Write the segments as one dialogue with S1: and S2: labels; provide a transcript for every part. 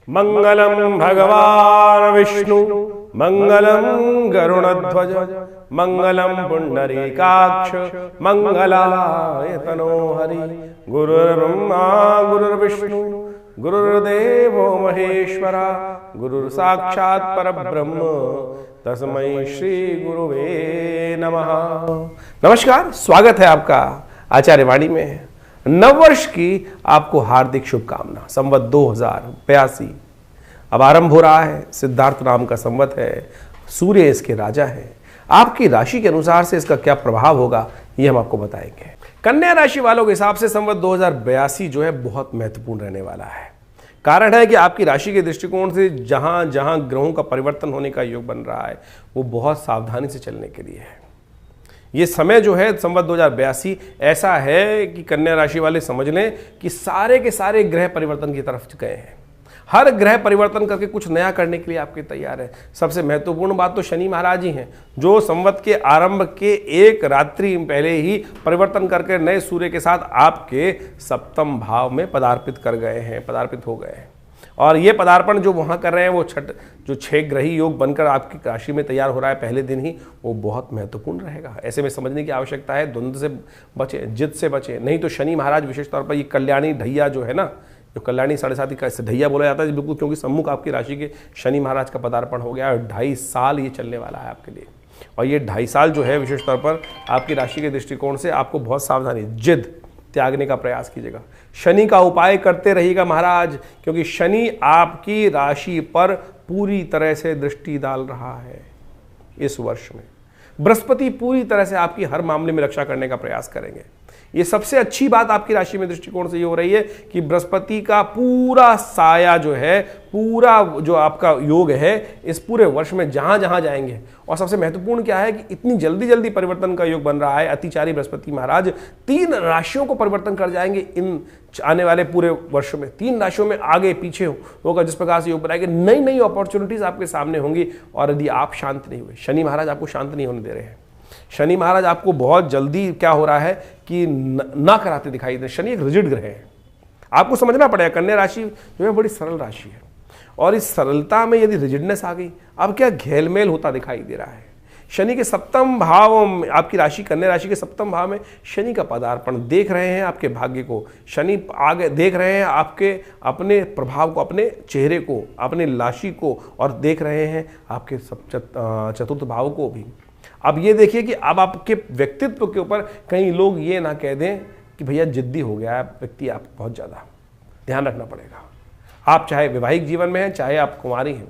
S1: मंगलम भगवान विष्णु मंगलम गरुड़ध्वज मंगलम पुंडरीकाक्ष मंगलाय तनोहरि। गुरुर्ब्रह्मा गुरुर्विष्णु गुरुर्देवो महेश्वरा गुरुर् साक्षात् परब्रह्म तस्मै श्री गुरुवे नमः। नमस्कार, स्वागत है आपका आचार्य वाणी में। नववर्ष की आपको हार्दिक शुभकामना। संवत 2082 अब आरंभ हो रहा है। सिद्धार्थ नाम का संवत है, सूर्य इसके राजा है। आपकी राशि के अनुसार से इसका क्या प्रभाव होगा ये हम आपको बताएंगे। कन्या राशि वालों के हिसाब से संवत 2082 जो है बहुत महत्वपूर्ण रहने वाला है। कारण है कि आपकी राशि के दृष्टिकोण से जहां जहां ग्रहों का परिवर्तन होने का योग बन रहा है वो बहुत सावधानी से चलने के लिए है। ये समय जो है संवत 2082 ऐसा है कि कन्या राशि वाले समझ लें कि सारे के सारे ग्रह परिवर्तन की तरफ गए हैं। हर ग्रह परिवर्तन करके कुछ नया करने के लिए आपके तैयार है। सबसे महत्वपूर्ण बात तो शनि महाराज ही हैं, जो संवत के आरंभ के एक रात्रि पहले ही परिवर्तन करके नए सूर्य के साथ आपके सप्तम भाव में पदार्पित हो गए हैं। और ये पदार्पण जो वहाँ कर रहे हैं वो जो 6 ग्रही योग बनकर आपकी राशि में तैयार हो रहा है पहले दिन ही, वो बहुत महत्वपूर्ण रहेगा। ऐसे में समझने की आवश्यकता है, द्वंद्व से बचे, जिद से बचे। नहीं तो शनि महाराज विशेष तौर पर ये कल्याणी ढैया जो है ना, जो कल्याणी 7.5 का ढैया बोला जाता है बिल्कुल, क्योंकि सम्मुख आपकी राशि के शनि महाराज का पदार्पण हो गया और 2.5 साल ये चलने वाला है आपके लिए। और ये 2.5 साल जो है विशेष तौर पर आपकी राशि के दृष्टिकोण से आपको बहुत सावधानी, जिद त्यागने का प्रयास कीजिएगा। शनि का उपाय करते रहिएगा महाराज, क्योंकि शनि आपकी राशि पर पूरी तरह से दृष्टि डाल रहा है इस वर्ष में। बृहस्पति पूरी तरह से आपकी हर मामले में रक्षा करने का प्रयास करेंगे। ये सबसे अच्छी बात आपकी राशि में दृष्टिकोण से ये हो रही है कि बृहस्पति का पूरा साया जो है, पूरा जो आपका योग है इस पूरे वर्ष में जहां जहां जाएंगे। और सबसे महत्वपूर्ण क्या है कि इतनी जल्दी जल्दी परिवर्तन का योग बन रहा है। अतिचारी बृहस्पति महाराज 3 राशियों को परिवर्तन कर जाएंगे इन आने वाले पूरे वर्ष में। 3 राशियों में आगे पीछे होगा। जिस प्रकार से योग बनाएंगे, नई नई अपॉर्चुनिटीज आपके सामने होंगी। और यदि आप शांत नहीं हुए, शनि महाराज आपको शांत नहीं होने दे रहे हैं। शनि महाराज आपको बहुत जल्दी क्या हो रहा है कि ना कराते दिखाई दे। शनि एक रिजिड ग्रह है, आपको समझना पड़ेगा। कन्या राशि जो है बड़ी सरल राशि है, और इस सरलता में यदि रिजिडनेस आ गई, अब क्या घेलमेल होता दिखाई दे रहा है। शनि के सप्तम भाव में आपकी राशि, कन्या राशि के सप्तम भाव में शनि का पदार्पण देख रहे हैं आपके भाग्य को। शनि आगे देख रहे हैं आपके अपने प्रभाव को, अपने चेहरे को, अपने राशि को, और देख रहे हैं आपके चतुर्थ भाव को भी। अब ये देखिए कि अब आपके व्यक्तित्व के ऊपर कई लोग ये ना कह दें कि भैया जिद्दी हो गया है व्यक्ति, आप बहुत ज़्यादा ध्यान रखना पड़ेगा। आप चाहे वैवाहिक जीवन में हैं, चाहे आप कुंवारी हैं,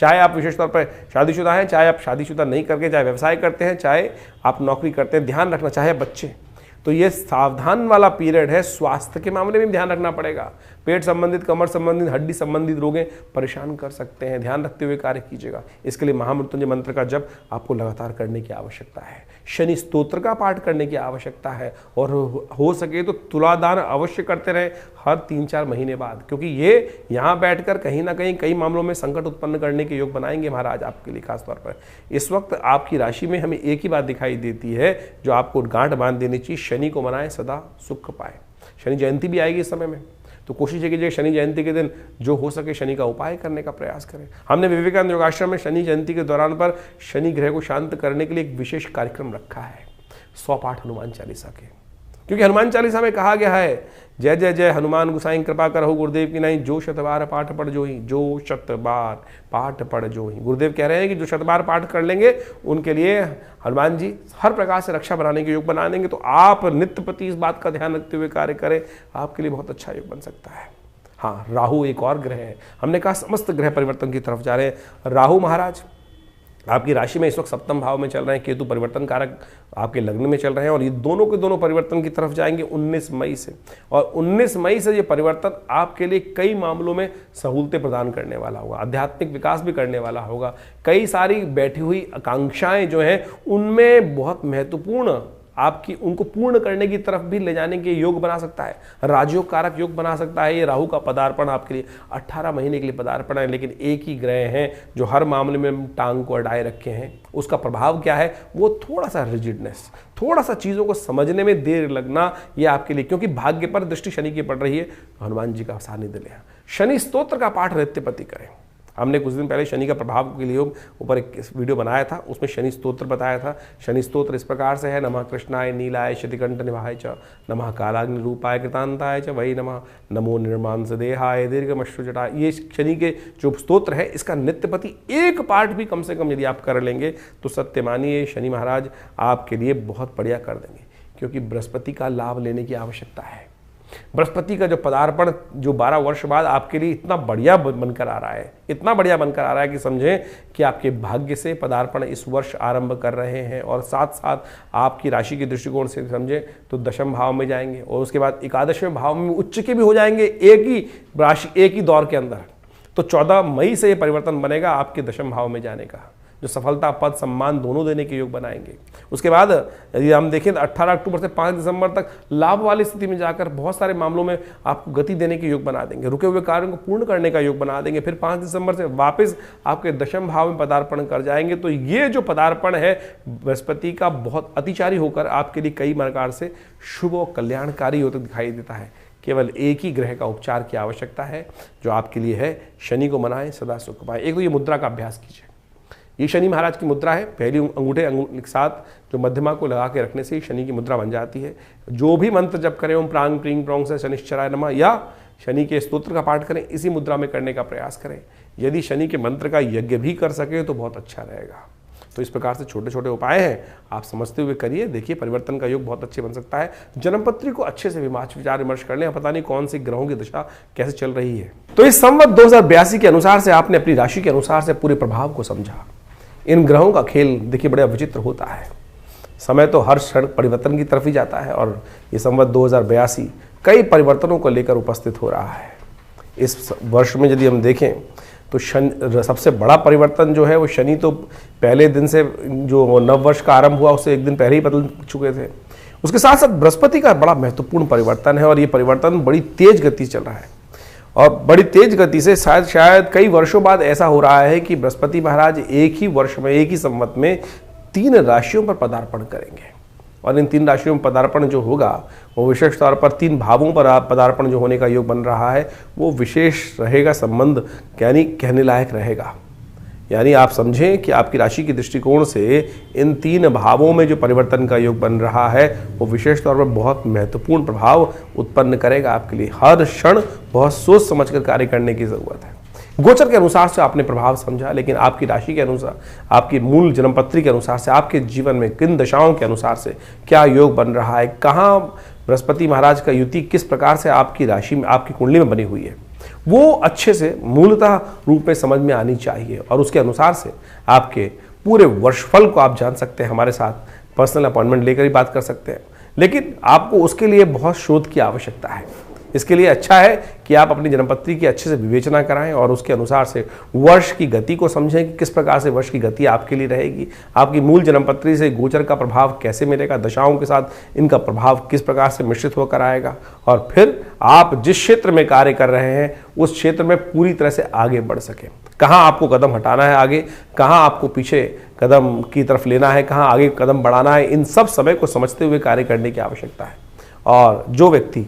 S1: चाहे आप विशेष तौर पर शादीशुदा हैं, चाहे आप शादीशुदा नहीं करके, चाहे व्यवसाय करते हैं, चाहे आप नौकरी करते हैं, ध्यान रखना, चाहे बच्चे। तो ये सावधान वाला पीरियड है। स्वास्थ्य के मामले में भी ध्यान रखना पड़ेगा। पेट संबंधित, कमर संबंधित, हड्डी संबंधित रोगें परेशान कर सकते हैं। ध्यान रखते हुए कार्य कीजिएगा। इसके लिए महामृत्युंजय मंत्र का जप आपको लगातार करने की आवश्यकता है। शनि स्तोत्र का पाठ करने की आवश्यकता है, और हो सके तो तुलादान अवश्य करते रहे हर 3-4 महीने बाद, क्योंकि ये यहाँ बैठकर कहीं ना कहीं कई मामलों में संकट उत्पन्न करने के योग बनाएंगे महाराज आपके लिए। खासतौर पर इस वक्त आपकी राशि में हमें एक ही बात दिखाई देती है जो आपको गांठ बांध देनी चाहिए, शनि को मनाएं, सदा सुख पाए। शनि जयंती भी आएगी इस समय में, तो कोशिश कीजिए शनि जयंती के दिन जो हो सके शनि का उपाय करने का प्रयास करें। हमने विवेकानंद योगाश्रम में शनि जयंती के दौरान पर शनि ग्रह को शांत करने के लिए एक विशेष कार्यक्रम रखा है, 100 पाठ हनुमान चालीसा के। क्योंकि हनुमान चालीसा में कहा गया है, जय जय जय हनुमान गुसाई कृपा करहु गुरुदेव की नहीं, जो 100 बार पाठ पढ़ जोही, जो 100 बार पाठ पढ़ जोही। गुरुदेव कह रहे हैं कि जो 100 बार पाठ कर लेंगे उनके लिए हनुमान जी हर प्रकार से रक्षा बनाने के योग बना देंगे। तो आप नित्य प्रति इस बात का ध्यान रखते हुए कार्य करें, आपके लिए बहुत अच्छा योग बन सकता है। हाँ, राहु एक और ग्रह है। हमने कहा समस्त ग्रह परिवर्तन की तरफ जा रहे हैं। राहु महाराज आपकी राशि में इस वक्त सप्तम भाव में चल रहे हैं, केतु परिवर्तन कारक आपके लग्न में चल रहे हैं, और ये दोनों के दोनों परिवर्तन की तरफ जाएंगे 19 मई से। और 19 मई से ये परिवर्तन आपके लिए कई मामलों में सहूलतें प्रदान करने वाला होगा, आध्यात्मिक विकास भी करने वाला होगा। कई सारी बैठी हुई आकांक्षाएं जो हैं उनमें बहुत महत्वपूर्ण आपकी उनको पूर्ण करने की तरफ भी ले जाने के योग बना सकता है, राजयोग कारक योग बना सकता है। ये राहु का पदार्पण आपके लिए 18 महीने के लिए पदार्पण है, लेकिन एक ही ग्रह हैं जो हर मामले में टांग को अड़ाए रखे हैं। उसका प्रभाव क्या है? वो थोड़ा सा रिजिडनेस, थोड़ा सा चीज़ों को समझने में देर लगना, ये आपके लिए, क्योंकि भाग्य पर दृष्टि शनि की पड़ रही है, तो हनुमान जी का सानिध्य लें। शनि स्तोत्र का पाठ नित्य प्रति करें। हमने कुछ दिन पहले शनि का प्रभाव के लिए ऊपर एक वीडियो बनाया था, उसमें शनि स्तोत्र बताया था। शनि स्तोत्र इस प्रकार से है, नमः कृष्णाय नीलाय शतिकंठ निवाहाय च, नमः कालाग्नि रूपाय कृतांताय च, वही नमः नमो निर्मांस देहाय दीर्घमश्रुजटा। ये शनि के जो स्तोत्र है, इसका नित्यपति एक पाठ भी कम से कम यदि आप कर लेंगे तो सत्य मानिए शनि महाराज आपके लिए बहुत बढ़िया कर देंगे, क्योंकि बृहस्पति का लाभ लेने की आवश्यकता है। बृहस्पति का जो पदार्पण जो 12 वर्ष बाद आपके लिए इतना बढ़िया बनकर आ रहा है, इतना बढ़िया बनकर आ रहा है कि समझें कि आपके भाग्य से पदार्पण इस वर्ष आरंभ कर रहे हैं, और साथ साथ आपकी राशि के दृष्टिकोण से समझें तो दशम भाव में जाएंगे, और उसके बाद एकादशवें भाव में उच्च के भी हो जाएंगे एक ही राशि एक ही दौर के अंदर। तो 14 मई से ये परिवर्तन बनेगा आपके दशम भाव में जाने का, जो सफलता पद सम्मान दोनों देने के योग बनाएंगे। उसके बाद यदि हम देखें तो 18 अक्टूबर से 5 दिसंबर तक लाभ वाली स्थिति में जाकर बहुत सारे मामलों में आपको गति देने के योग बना देंगे, रुके हुए कार्यों को पूर्ण करने का योग बना देंगे। फिर 5 दिसंबर से वापस आपके दशम भाव में पदार्पण कर जाएंगे। तो ये जो पदार्पण है बृहस्पति का बहुत अतिचारी होकर आपके लिए कई प्रकार से शुभ और कल्याणकारी होता दिखाई देता है। केवल एक ही ग्रह का उपचार की आवश्यकता है जो आपके लिए है, शनि को मनाएं, सदा सुख पाएं। एक तो ये मुद्रा का अभ्यास कीजिए, ये शनि महाराज की मुद्रा है। पहली अंगूठे के साथ जो मध्यमा को लगा के रखने से ही शनि की मुद्रा बन जाती है। जो भी मंत्र जप करें, ओम प्रांग प्रींग प्रोंग से शनिश्चराय नमः, या शनि के स्तोत्र का पाठ करें, इसी मुद्रा में करने का प्रयास करें। यदि शनि के मंत्र का यज्ञ भी कर सके तो बहुत अच्छा रहेगा। तो इस प्रकार से छोटे छोटे उपाय हैं, आप समझते हुए करिए, देखिए परिवर्तन का योग बहुत अच्छे बन सकता है। जन्मपत्री को अच्छे से विचार विमर्श कर लें, पता नहीं कौन सी ग्रहों की दशा कैसे चल रही है। तो इस संवत 2082 के अनुसार से आपने अपनी राशि के अनुसार से पूरे प्रभाव को समझा। इन ग्रहों का खेल देखिए बड़ा विचित्र होता है, समय तो हर क्षण परिवर्तन की तरफ ही जाता है, और ये संवत 2082 कई परिवर्तनों को लेकर उपस्थित हो रहा है। इस वर्ष में यदि हम देखें तो शनि सबसे बड़ा परिवर्तन जो है वो शनि तो पहले दिन से जो नव वर्ष का आरंभ हुआ उससे एक दिन पहले ही बदल चुके थे। उसके साथ साथ बृहस्पति का बड़ा महत्वपूर्ण परिवर्तन है, और ये परिवर्तन बड़ी तेज गति चल रहा है, और बड़ी तेज गति से शायद कई वर्षों बाद ऐसा हो रहा है कि बृहस्पति महाराज एक ही वर्ष में, एक ही संवत में 3 राशियों पर पदार्पण करेंगे। और इन 3 राशियों में पदार्पण जो होगा वो विशेष तौर पर 3 भावों पर पदार्पण जो होने का योग बन रहा है वो विशेष रहेगा, संबंध यानी कहने लायक रहेगा। यानी आप समझें कि आपकी राशि के दृष्टिकोण से इन 3 भावों में जो परिवर्तन का योग बन रहा है वो विशेष तौर पर बहुत महत्वपूर्ण प्रभाव उत्पन्न करेगा आपके लिए। हर क्षण बहुत सोच समझकर कार्य करने की जरूरत है। गोचर के अनुसार से आपने प्रभाव समझा, लेकिन आपकी राशि के अनुसार, आपकी मूल जन्मपत्री के अनुसार से, आपके जीवन में किन दशाओं के अनुसार से क्या योग बन रहा है, कहाँ बृहस्पति महाराज का युति किस प्रकार से आपकी राशि में, आपकी कुंडली में बनी हुई है, वो अच्छे से मूलतः रूप में समझ में आनी चाहिए। और उसके अनुसार से आपके पूरे वर्षफल को आप जान सकते हैं। हमारे साथ पर्सनल अपॉइंटमेंट लेकर ही बात कर सकते हैं, लेकिन आपको उसके लिए बहुत शोध की आवश्यकता है। इसके लिए अच्छा है कि आप अपनी जन्मपत्री की अच्छे से विवेचना कराएं और उसके अनुसार से वर्ष की गति को समझें कि किस प्रकार से वर्ष की गति आपके लिए रहेगी, आपकी मूल जन्मपत्री से गोचर का प्रभाव कैसे मिलेगा, दशाओं के साथ इनका प्रभाव किस प्रकार से मिश्रित होकर आएगा, और फिर आप जिस क्षेत्र में कार्य कर रहे हैं उस क्षेत्र में पूरी तरह से आगे बढ़ सकें। कहाँ आपको कदम हटाना है आगे, कहाँ आपको पीछे कदम की तरफ लेना है, कहाँ आगे कदम बढ़ाना है, इन सब समय को समझते हुए कार्य करने की आवश्यकता है। और जो व्यक्ति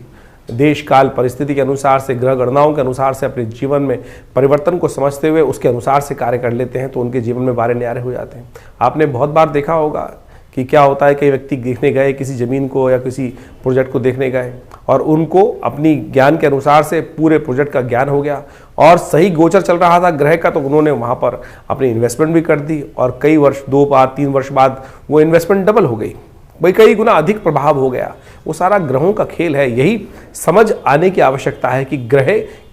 S1: देश काल परिस्थिति के अनुसार से, ग्रह गणनाओं के अनुसार से अपने जीवन में परिवर्तन को समझते हुए उसके अनुसार से कार्य कर लेते हैं तो उनके जीवन में बारे न्यारे हो जाते हैं। आपने बहुत बार देखा होगा कि क्या होता है, कई व्यक्ति देखने गए किसी ज़मीन को या किसी प्रोजेक्ट को देखने गए और उनको अपनी ज्ञान के अनुसार से पूरे प्रोजेक्ट का ज्ञान हो गया और सही गोचर चल रहा था ग्रह का, तो उन्होंने वहाँ पर अपनी इन्वेस्टमेंट भी कर दी और कई वर्ष, 2 बार 3 वर्ष बाद वो इन्वेस्टमेंट डबल हो गई, भाई कई गुना अधिक प्रभाव हो गया। वो सारा ग्रहों का खेल है। यही समझ आने की आवश्यकता है कि ग्रह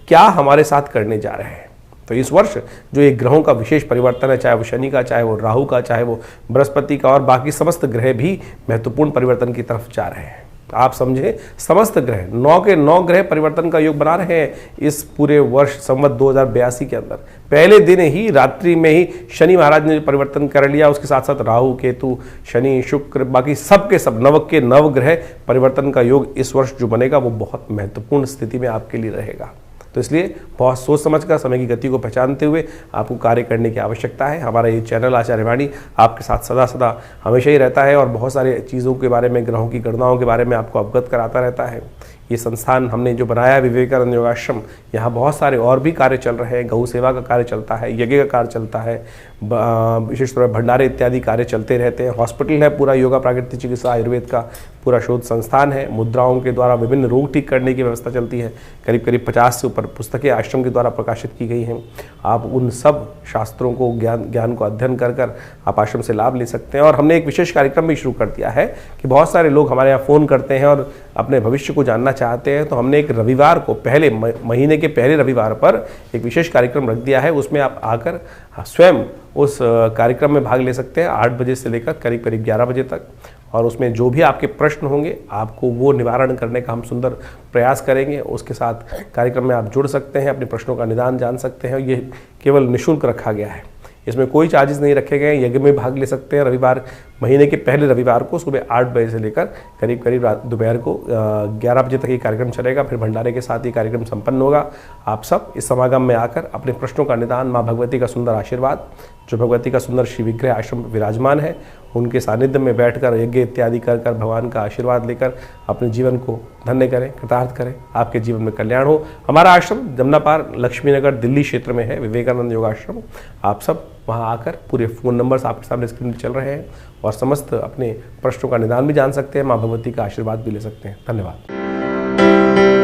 S1: क्या हमारे साथ करने जा रहे हैं। तो इस वर्ष जो ये ग्रहों का विशेष परिवर्तन है, चाहे वो शनि का, चाहे वो राहु का, चाहे वो बृहस्पति का, और बाकी समस्त ग्रह भी महत्वपूर्ण परिवर्तन की तरफ जा रहे हैं। आप समझे, समस्त ग्रह 9 के 9 ग्रह परिवर्तन का योग बना रहे हैं इस पूरे वर्ष संवत 2082 के अंदर। पहले दिन ही रात्रि में ही शनि महाराज ने परिवर्तन कर लिया, उसके साथ साथ राहु, केतु, शनि, शुक्र, बाकी सब के सब 9 के 9 ग्रह परिवर्तन का योग इस वर्ष जो बनेगा वो बहुत महत्वपूर्ण स्थिति में आपके लिए रहेगा। तो इसलिए बहुत सोच समझकर समय की गति को पहचानते हुए आपको कार्य करने की आवश्यकता है। हमारा ये चैनल आचार्य वाणी आपके साथ सदा सदा हमेशा ही रहता है और बहुत सारे चीज़ों के बारे में, ग्रहों की गणनाओं के बारे में आपको अवगत कराता रहता है। ये संस्थान हमने जो बनाया है विवेकानंद योगाश्रम, यहाँ बहुत सारे और भी कार्य चल रहे हैं। गौ सेवा का कार्य चलता है, यज्ञ का कार्य चलता है, विशेष तौर पर भंडारे इत्यादि कार्य चलते रहते हैं। हॉस्पिटल है पूरा, योगा प्राकृतिक चिकित्सा आयुर्वेद का पूरा शोध संस्थान है। मुद्राओं के द्वारा विभिन्न रोग ठीक करने की व्यवस्था चलती है। करीब करीब 50 से ऊपर पुस्तकें आश्रम के द्वारा प्रकाशित की गई हैं। आप उन सब शास्त्रों को ज्ञान को अध्ययन कर कर आप आश्रम से लाभ ले सकते हैं। और हमने एक विशेष कार्यक्रम भी शुरू कर दिया है कि बहुत सारे लोग हमारे यहाँ फ़ोन करते हैं और अपने भविष्य को जानना चाहते हैं, तो हमने एक रविवार को, पहले महीने के पहले रविवार पर एक विशेष कार्यक्रम रख दिया है। उसमें आप आकर स्वयं उस कार्यक्रम में भाग ले सकते हैं 8 बजे से लेकर करीब करीब 11 बजे तक। और उसमें जो भी आपके प्रश्न होंगे आपको वो निवारण करने का हम सुंदर प्रयास करेंगे। उसके साथ कार्यक्रम में आप जुड़ सकते हैं, अपने प्रश्नों का निदान जान सकते हैं। ये केवल निःशुल्क रखा गया है, इसमें कोई चार्जेस नहीं रखे गए हैं। यज्ञ में भाग ले सकते हैं। रविवार, महीने के पहले रविवार को सुबह 8 बजे से लेकर करीब करीब दोपहर को 11 बजे तक ये कार्यक्रम चलेगा। फिर भंडारे के साथ ये कार्यक्रम संपन्न होगा। आप सब इस समागम में आकर अपने प्रश्नों का निदान, माँ भगवती का सुंदर आशीर्वाद, जो भगवती का सुंदर श्री विग्रह आश्रम विराजमान है, उनके सानिध्य में बैठकर यज्ञ इत्यादि कर कर भगवान का आशीर्वाद लेकर अपने जीवन को धन्य करें, कृतार्थ करें। आपके जीवन में कल्याण हो। हमारा आश्रम जमुनापार लक्ष्मीनगर दिल्ली क्षेत्र में है, विवेकानंद योगाश्रम। आप सब वहाँ आकर, पूरे फ़ोन नंबर्स आपके सामने स्क्रीन पर चल रहे हैं, और समस्त अपने प्रश्नों का निदान भी जान सकते हैं, माँ भगवती का आशीर्वाद भी ले सकते हैं। धन्यवाद।